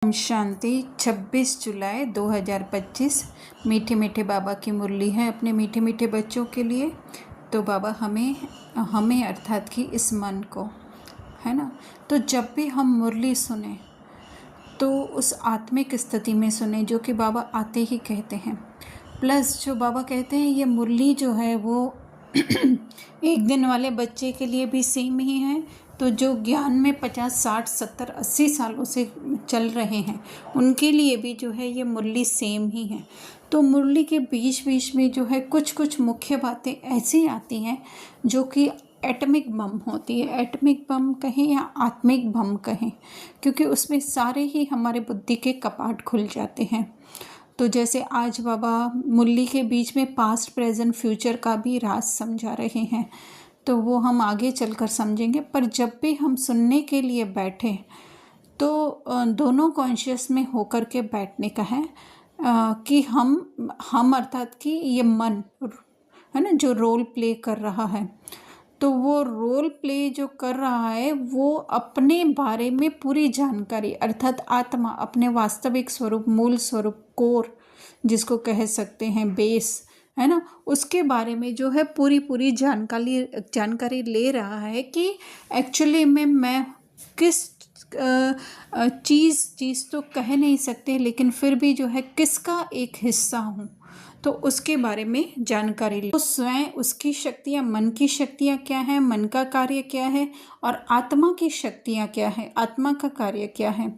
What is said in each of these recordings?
ओम शांति। 26 जुलाई 2025 मीठे मीठे बाबा की मुरली है अपने मीठे मीठे बच्चों के लिए। तो बाबा हमें अर्थात कि इस मन को, है ना, तो जब भी हम मुरली सुने तो उस आत्मिक स्थिति में सुने जो कि बाबा आते ही कहते हैं। प्लस जो बाबा कहते हैं ये मुरली जो है वो एक दिन वाले बच्चे के लिए भी सेम ही है, तो जो ज्ञान में 50, 60, 70, 80 सालों से चल रहे हैं उनके लिए भी जो है ये मुरली सेम ही है। तो मुरली के बीच बीच में जो है कुछ कुछ मुख्य बातें ऐसी आती हैं जो कि एटमिक बम होती है। एटमिक बम कहें या आत्मिक बम कहें, क्योंकि उसमें सारे ही हमारे बुद्धि के कपाट खुल जाते हैं। तो जैसे आज बाबा मुरली के बीच में पास्ट, प्रेजेंट, फ्यूचर का भी राज समझा रहे हैं, तो वो हम आगे चलकर समझेंगे। पर जब भी हम सुनने के लिए बैठे तो दोनों कॉन्शियस में होकर के बैठने का है कि हम अर्थात कि ये मन है ना जो रोल प्ले कर रहा है, तो वो रोल प्ले जो कर रहा है वो अपने बारे में पूरी जानकारी अर्थात आत्मा, अपने वास्तविक स्वरूप, मूल स्वरूप, कोर जिसको कह सकते हैं, बेस, है ना, उसके बारे में जो है पूरी जानकारी ले रहा है कि एक्चुअली में मैं किस चीज़ तो कह नहीं सकते, लेकिन फिर भी जो है किसका एक हिस्सा हूँ, तो उसके बारे में जानकारी ले। तो स्वयं उसकी शक्तियाँ, मन की शक्तियाँ क्या हैं, मन का कार्य क्या है, और आत्मा की शक्तियाँ क्या है, आत्मा का कार्य क्या है।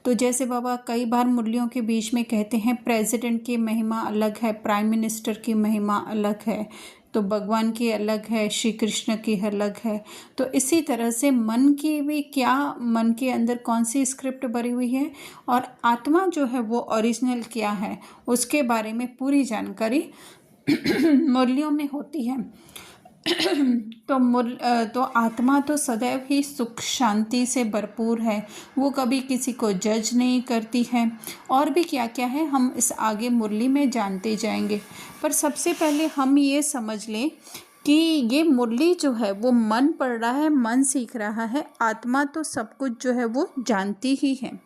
तो जैसे बाबा कई बार मुरलियों के बीच में कहते हैं प्रेसिडेंट की महिमा अलग है, प्राइम मिनिस्टर की महिमा अलग है, तो भगवान की अलग है, श्री कृष्ण की अलग है। तो इसी तरह से मन की भी क्या, मन के अंदर कौन सी स्क्रिप्ट भरी हुई है और आत्मा जो है वो ओरिजिनल क्या है, उसके बारे में पूरी जानकारी मुरलियों में होती है। तो आत्मा तो सदैव ही सुख शांति से भरपूर है, वो कभी किसी को जज नहीं करती है, और भी क्या क्या है हम इस आगे मुरली में जानते जाएंगे। पर सबसे पहले हम ये समझ लें कि ये मुरली जो है वो मन पढ़ रहा है, मन सीख रहा है, आत्मा तो सब कुछ जो है वो जानती ही है।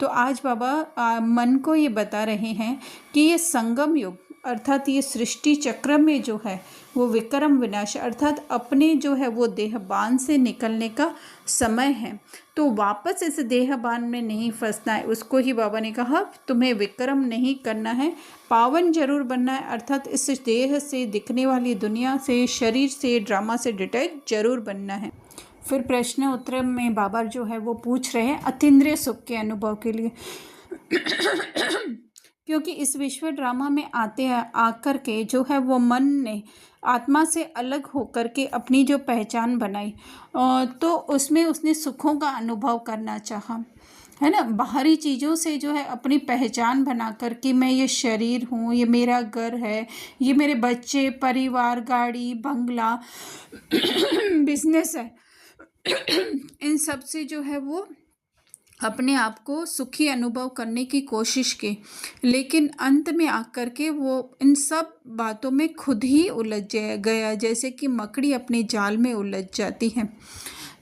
तो आज बाबा मन को ये बता रहे हैं कि ये संगम युग अर्थात ये सृष्टि चक्र में जो है वो विक्रम विनाश अर्थात अपने जो है वो देहबान से निकलने का समय है। तो वापस इस देहबान में नहीं फंसना है, उसको ही बाबा ने कहा तुम्हें विक्रम नहीं करना है, पावन जरूर बनना है, अर्थात इस देह से दिखने वाली दुनिया से, शरीर से, ड्रामा से डिटैच जरूर बनना है। फिर प्रश्न उत्तर में बाबा जो है वो पूछ रहे हैं अतीन्द्रिय सुख के अनुभव के लिए क्योंकि इस विश्व ड्रामा में आकर के जो है वो मन ने आत्मा से अलग होकर के अपनी जो पहचान बनाई, तो उसमें उसने सुखों का अनुभव करना चाहा, है ना, बाहरी चीज़ों से जो है अपनी पहचान बना कर कि मैं ये शरीर हूँ, ये मेरा घर है, ये मेरे बच्चे, परिवार, गाड़ी, बंगला बिजनेस है इन सब से जो है वो अपने आप को सुखी अनुभव करने की कोशिश की, लेकिन अंत में आकर के वो इन सब बातों में खुद ही उलझ गया, जैसे कि मकड़ी अपने जाल में उलझ जाती है।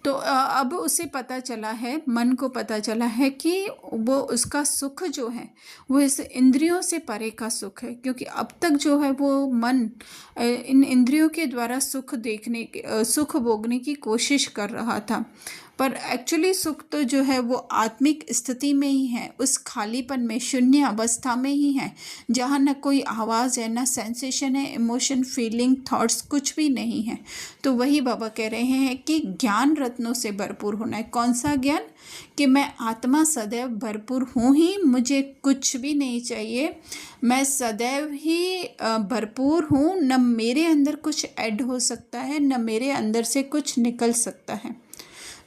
तो अब उसे पता चला है, मन को पता चला है कि वो उसका सुख जो है वो इस इंद्रियों से परे का सुख है, क्योंकि अब तक जो है वो मन इन इंद्रियों के द्वारा सुख भोगने की कोशिश कर रहा था। पर एक्चुअली सुख तो जो है वो आत्मिक स्थिति में ही है, उस खालीपन में, शून्य अवस्था में ही है, जहाँ न कोई आवाज़ है, न सेंसेशन है, इमोशन, फीलिंग, थॉट्स कुछ भी नहीं है। तो वही बाबा कह रहे हैं कि ज्ञान रत्नों से भरपूर होना है। कौन सा ज्ञान? कि मैं आत्मा सदैव भरपूर हूँ ही, मुझे कुछ भी नहीं चाहिए, मैं सदैव ही भरपूर हूँ, न मेरे अंदर कुछ ऐड हो सकता है, न मेरे अंदर से कुछ निकल सकता है।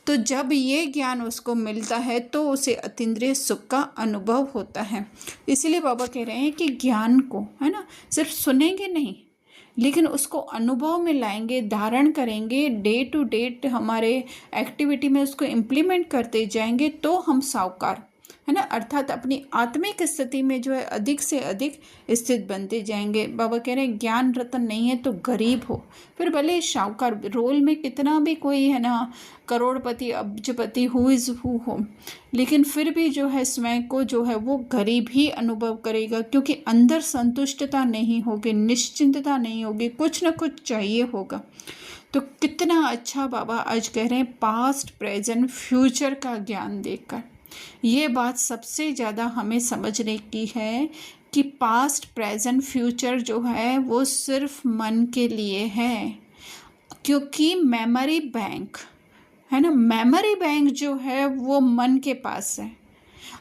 तो जब ये ज्ञान उसको मिलता है तो उसे अतीन्द्रिय सुख का अनुभव होता है। इसलिए बाबा कह रहे हैं कि ज्ञान को, है ना, सिर्फ सुनेंगे नहीं, लेकिन उसको अनुभव में लाएंगे, धारण करेंगे, डे टू डे हमारे एक्टिविटी में उसको इम्प्लीमेंट करते जाएंगे, तो हम साहूकार, है ना, अर्थात अपनी आत्मिक स्थिति में जो है अधिक से अधिक स्थित बनते जाएंगे। बाबा कह रहे हैं ज्ञान रतन नहीं है तो गरीब हो, फिर भले शाहूकार रोल में कितना भी कोई है ना करोड़पति अब्जपति हु इज़ हु हो, लेकिन फिर भी जो है स्वयं को जो है वो गरीब ही अनुभव करेगा, क्योंकि अंदर संतुष्टता नहीं होगी, निश्चिंतता नहीं होगी, कुछ ना कुछ चाहिए होगा। तो कितना अच्छा बाबा आज कह रहे हैं पास्ट प्रेजेंट फ्यूचर का ज्ञान देकर। ये बात सबसे ज़्यादा हमें समझने की है कि पास्ट प्रेजेंट फ्यूचर जो है वो सिर्फ मन के लिए है, क्योंकि मेमोरी बैंक है ना, मेमोरी बैंक जो है वो मन के पास है।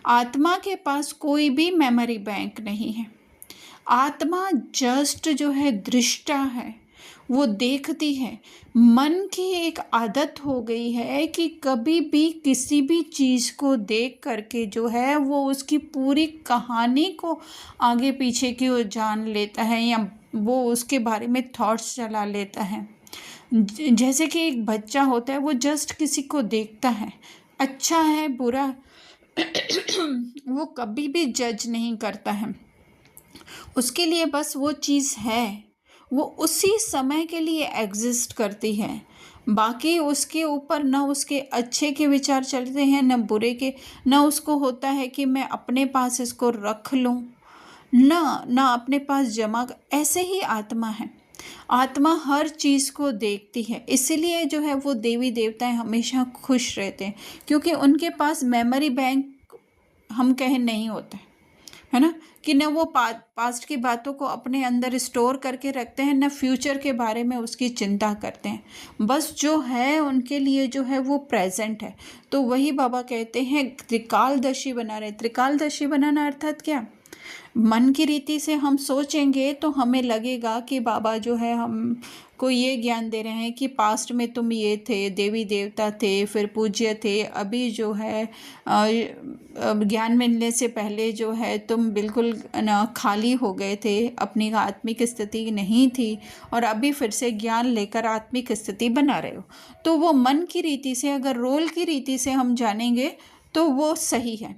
आत्मा के पास कोई भी मेमोरी बैंक नहीं है। आत्मा जस्ट जो है दृष्टा है, वो देखती है। मन की एक आदत हो गई है कि कभी भी किसी भी चीज़ को देख करके जो है वो उसकी पूरी कहानी को आगे पीछे की ओर जान लेता है, या वो उसके बारे में थॉट्स चला लेता है। जैसे कि एक बच्चा होता है, वो जस्ट किसी को देखता है, अच्छा है बुरा वो कभी भी जज नहीं करता है। उसके लिए बस वो चीज़ है, वो उसी समय के लिए एग्जिस्ट करती है। बाकी उसके ऊपर ना उसके अच्छे के विचार चलते हैं न बुरे के, ना उसको होता है कि मैं अपने पास इसको रख लूँ, ना अपने पास जमा। ऐसे ही आत्मा है। आत्मा हर चीज़ को देखती है, इसलिए जो है वो देवी देवताएं हमेशा खुश रहते हैं, क्योंकि उनके पास मेमोरी बैंक हम कहें नहीं होता है ना, कि न वो पास्ट की बातों को अपने अंदर स्टोर करके रखते हैं, न फ्यूचर के बारे में उसकी चिंता करते हैं। बस जो है उनके लिए जो है वो प्रेजेंट है। तो वही बाबा कहते हैं त्रिकालदर्शी बना रहे। त्रिकालदर्शी बनाना अर्थात क्या? मन की रीति से हम सोचेंगे तो हमें लगेगा कि बाबा जो है हमको ये ज्ञान दे रहे हैं कि पास्ट में तुम ये थे, देवी देवता थे, फिर पूज्य थे, अभी जो है ज्ञान मिलने से पहले जो है तुम बिल्कुल ना खाली हो गए थे, अपनी आत्मिक स्थिति नहीं थी, और अभी फिर से ज्ञान लेकर आत्मिक स्थिति बना रहे हो। तो वो मन की रीति से, अगर रोल की रीति से हम जानेंगे तो वो सही है,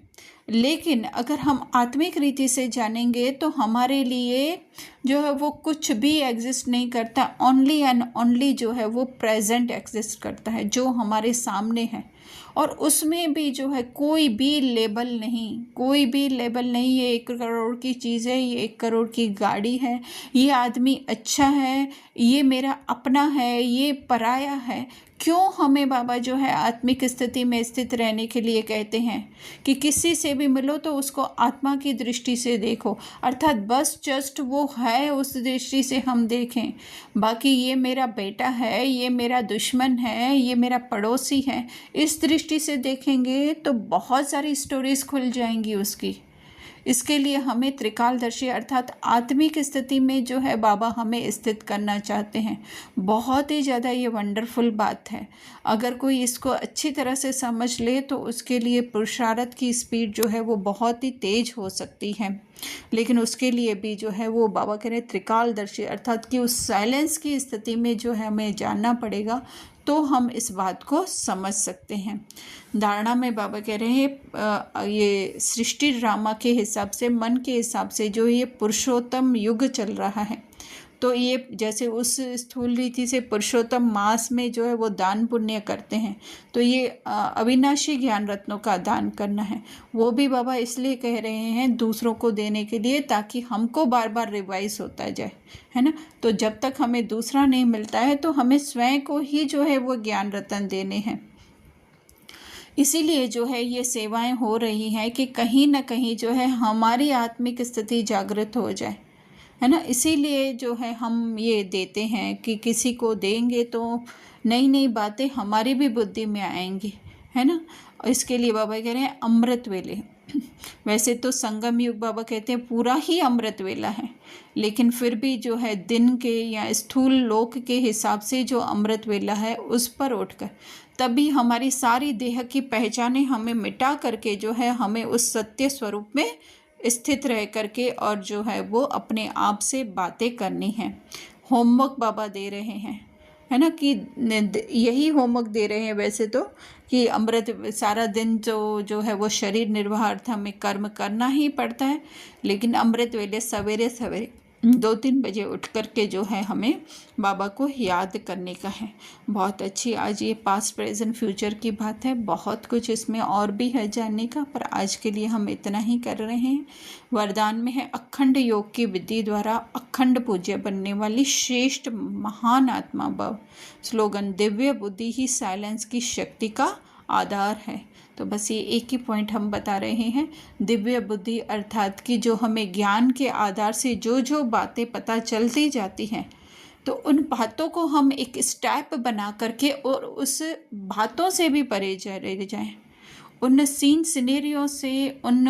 लेकिन अगर हम आत्मिक रीति से जानेंगे तो हमारे लिए जो है वो कुछ भी एग्जिस्ट नहीं करता। ओनली एंड ओनली जो है वो प्रेजेंट एग्जिस्ट करता है, जो हमारे सामने है, और उसमें भी जो है कोई भी लेबल नहीं, कोई भी लेबल नहीं। ये 1 करोड़ की चीज़ है, ये 1 करोड़ की गाड़ी है, ये आदमी अच्छा है, ये मेरा अपना है, ये पराया है। क्यों हमें बाबा जो है आत्मिक स्थिति में स्थित रहने के लिए कहते हैं कि किसी से भी मिलो तो उसको आत्मा की दृष्टि से देखो, अर्थात बस जस्ट वो है उस दृष्टि से हम देखें। बाकी ये मेरा बेटा है, ये मेरा दुश्मन है, ये मेरा पड़ोसी है, इस दृष्टि से देखेंगे तो बहुत सारी स्टोरीज खुल जाएंगी उसकी। इसके लिए हमें त्रिकालदर्शी अर्थात आत्मिक स्थिति में जो है बाबा हमें स्थित करना चाहते हैं। बहुत ही ज़्यादा ये वंडरफुल बात है। अगर कोई इसको अच्छी तरह से समझ ले तो उसके लिए पुरुषार्थ की स्पीड जो है वो बहुत ही तेज हो सकती है, लेकिन उसके लिए भी जो है वो बाबा कह रहे त्रिकालदर्शी अर्थात कि उस साइलेंस की स्थिति में जो है हमें जानना पड़ेगा, तो हम इस बात को समझ सकते हैं। धारणा में बाबा कह रहे हैं ये सृष्टि ड्रामा के हिसाब से, मन के हिसाब से जो ये पुरुषोत्तम युग चल रहा है, तो ये जैसे उस स्थूल रीति से पुरुषोत्तम मास में जो है वो दान पुण्य करते हैं, तो ये अविनाशी ज्ञान रत्नों का दान करना है। वो भी बाबा इसलिए कह रहे हैं दूसरों को देने के लिए, ताकि हमको बार बार रिवाइज होता जाए, है ना। तो जब तक हमें दूसरा नहीं मिलता है तो हमें स्वयं को ही जो है वो ज्ञान रत्न देने हैं। इसीलिए जो है ये सेवाएं हो रही हैं कि कहीं ना कहीं जो है हमारी आत्मिक स्थिति जागृत हो जाए, है ना। इसीलिए जो है हम ये देते हैं कि किसी को देंगे तो नई नई बातें हमारी भी बुद्धि में आएंगी, है ना। इसके लिए बाबा कह रहे हैं अमृत वेले। वैसे तो संगम युग बाबा कहते हैं पूरा ही अमृत वेला है, लेकिन फिर भी जो है दिन के या स्थूल लोक के हिसाब से जो अमृत वेला है उस पर उठकर तभी हमारी सारी देह की पहचानें हमें मिटा करके जो है हमें उस सत्य स्वरूप में स्थित रह करके और जो है वो अपने आप से बातें करनी है। होमवर्क बाबा दे रहे हैं, है ना, कि यही होमवर्क दे रहे हैं वैसे तो, कि अमृत सारा दिन जो है वो शरीर निर्वाह हमें कर्म करना ही पड़ता है, लेकिन अमृत वेले सवेरे सवेरे 2-3 बजे उठ कर के जो है हमें बाबा को याद करने का है। बहुत अच्छी आज ये पास्ट प्रेजेंट फ्यूचर की बात है, बहुत कुछ इसमें और भी है जानने का, पर आज के लिए हम इतना ही कर रहे हैं। वरदान में है अखंड योग की विधि द्वारा अखंड पूज्य बनने वाली श्रेष्ठ महान आत्मा भव। स्लोगन दिव्य बुद्धि ही साइलेंस की शक्ति का आधार है। तो बस ये एक ही पॉइंट हम बता रहे हैं, दिव्य बुद्धि अर्थात कि जो हमें ज्ञान के आधार से जो जो बातें पता चलती जाती हैं, तो उन बातों को हम एक स्टेप बना करके और उस बातों से भी परे चले जाएं, उन सीन सिनेरियो से, उन